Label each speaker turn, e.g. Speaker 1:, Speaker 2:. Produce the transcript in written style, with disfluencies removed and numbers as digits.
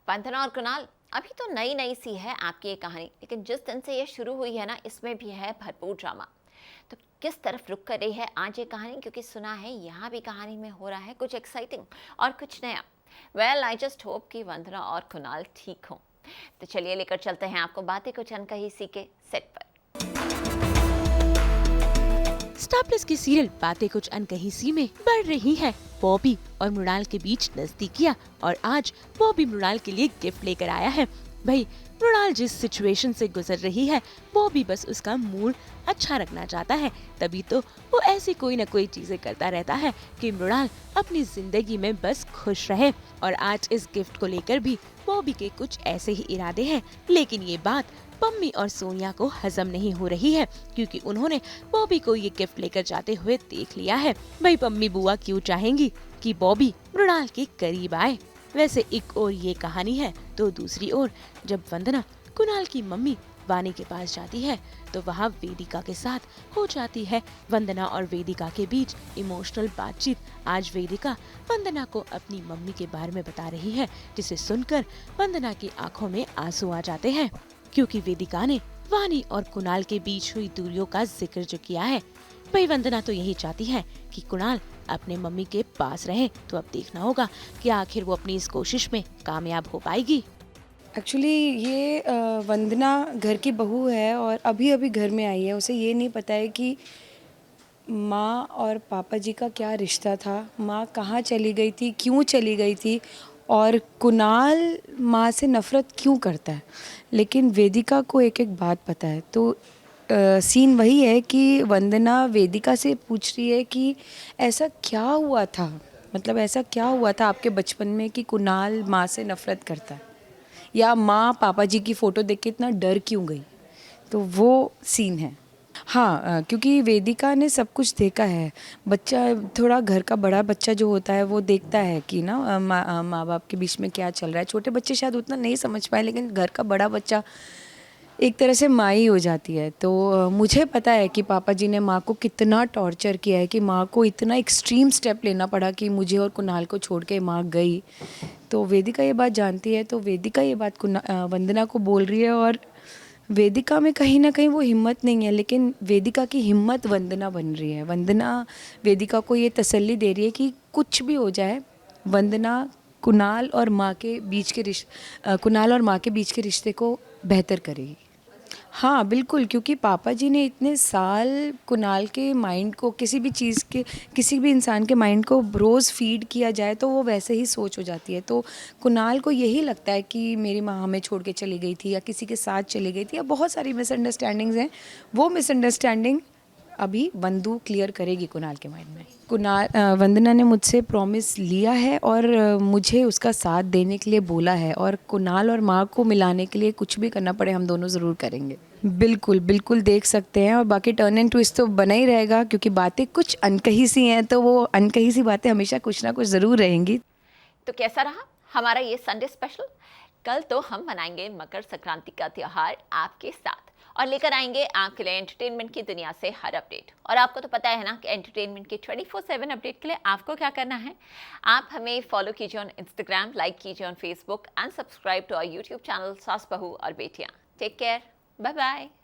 Speaker 1: वंदना और कुणाल, अभी तो नई नई सी है आपकी ये कहानी, लेकिन जिस दिन से ये शुरू हुई है ना, इसमें भी है भरपूर ड्रामा। तो किस तरफ रुक कर रही है आज ये कहानी, क्योंकि सुना है यहाँ भी कहानी में हो रहा है कुछ एक्साइटिंग और कुछ नया। वेल, आई जस्ट होप कि वंदना और कुणाल ठीक हों। तो चलिए लेकर चलते हैं आपको बातें कुछ अनकही सी के सेट पर।
Speaker 2: स्टार प्लस की सीरियल बातें कुछ अनकही सी में बढ़ रही है। बॉबी और मृणाल के बीच नजदीकियां, और आज बॉबी मृणाल के लिए गिफ्ट लेकर आया है। भाई, मृणाल जिस सिचुएशन से गुजर रही है, बॉबी बस उसका मूड अच्छा रखना चाहता है, तभी तो वो ऐसी कोई न कोई चीजें करता रहता है कि मृणाल अपनी जिंदगी में बस खुश रहे। और आज इस गिफ्ट को लेकर भी बॉबी के कुछ ऐसे ही इरादे हैं, लेकिन ये बात पम्मी और सोनिया को हजम नहीं हो रही है, क्योंकि उन्होंने बॉबी को ये गिफ्ट लेकर जाते हुए देख लिया है। भाई, पम्मी बुआ क्यों चाहेंगी कि बॉबी मृणाल के करीब आए। वैसे एक और ये कहानी है, तो दूसरी ओर जब वंदना कुणाल की मम्मी वानी के पास जाती है, तो वहाँ वेदिका के साथ हो जाती है वंदना और वेदिका के बीच इमोशनल बातचीत। आज वेदिका वंदना को अपनी मम्मी के बारे में बता रही है, जिसे सुनकर वंदना की आंखों में आंसू आ जाते हैं, क्योंकि वेदिका ने वानी और कुणाल के बीच हुई दूरियों का जिक्र जो किया है। भाई, वंदना तो यही चाहती है कि कुणाल अपने मम्मी के पास रहे, तो अब देखना होगा कि आखिर वो अपनी इस कोशिश में कामयाब हो पाएगी।
Speaker 3: एक्चुअली ये वंदना घर की बहू है और अभी अभी घर में आई है। उसे ये नहीं पता है कि माँ और पापा जी का क्या रिश्ता था, माँ कहाँ चली गई थी, क्यों चली गई थी, और कुणाल माँ से नफ़रत क्यों करता है। लेकिन वेदिका को एक एक बात पता है। तो सीन वही है कि वंदना वेदिका से पूछ रही है कि ऐसा क्या हुआ था, मतलब ऐसा क्या हुआ था आपके बचपन में कि कुणाल माँ से नफ़रत करता है, या माँ पापा जी की फ़ोटो देख के इतना डर क्यों गई। तो वो सीन है। हाँ, क्योंकि वेदिका ने सब कुछ देखा है। बच्चा थोड़ा घर का बड़ा बच्चा जो होता है वो देखता है कि ना माँ बाप के बीच में क्या चल रहा है। छोटे बच्चे शायद उतना नहीं समझ पाए, लेकिन घर का बड़ा बच्चा एक तरह से माँ ही हो जाती है। तो मुझे पता है कि पापा जी ने माँ को कितना टॉर्चर किया है, कि माँ को इतना एक्सट्रीम स्टेप लेना पड़ा कि मुझे और कुणाल को छोड़ के माँ गई। तो वेदिका ये बात जानती है, तो वेदिका ये बात वंदना को बोल रही है। और वेदिका में कहीं ना कहीं वो हिम्मत नहीं है, लेकिन वेदिका की हिम्मत वंदना बन रही है। वंदना वेदिका को ये तसल्ली दे रही है कि कुछ भी हो जाए, वंदना कुणाल और माँ के बीच के कुणाल और माँ के बीच के रिश्ते को बेहतर करेगी। हाँ बिल्कुल, क्योंकि पापा जी ने इतने साल कुणाल के माइंड को, किसी भी चीज़ के, किसी भी इंसान के माइंड को रोज़ फीड किया जाए तो वो वैसे ही सोच हो जाती है। तो कुणाल को यही लगता है कि मेरी माँ हमें छोड़ के चली गई थी, या किसी के साथ चली गई थी, या बहुत सारी मिसअंडरस्टैंडिंग्स हैं। वो मिसअंडरस्टैंडिंग अभी वंदू क्लियर करेगी कुणाल के माइंड में। वंदना ने मुझसे प्रॉमिस लिया है और मुझे उसका साथ देने के लिए बोला है, और कुणाल और माँ को मिलाने के लिए कुछ भी करना पड़े हम दोनों ज़रूर करेंगे। बिल्कुल बिल्कुल देख सकते हैं। और बाकी टर्न एंड ट्विस्ट तो बना ही रहेगा, क्योंकि बातें कुछ अनकही सी हैं, तो वो अनकही सी बातें हमेशा कुछ ना कुछ ज़रूर रहेंगी।
Speaker 1: तो कैसा रहा हमारा ये संडे स्पेशल? कल तो हम मनाएंगे मकर संक्रांति का त्योहार आपके साथ, और लेकर आएंगे आपके लिए एंटरटेनमेंट की दुनिया से हर अपडेट। और आपको तो पता है ना कि एंटरटेनमेंट की 24/7 अपडेट के लिए आपको क्या करना है। आप हमें फॉलो कीजिए ऑन इंस्टाग्राम, लाइक कीजिए on Facebook, and subscribe to our YouTube channel सास बहू और बेटियां। Take care, bye bye.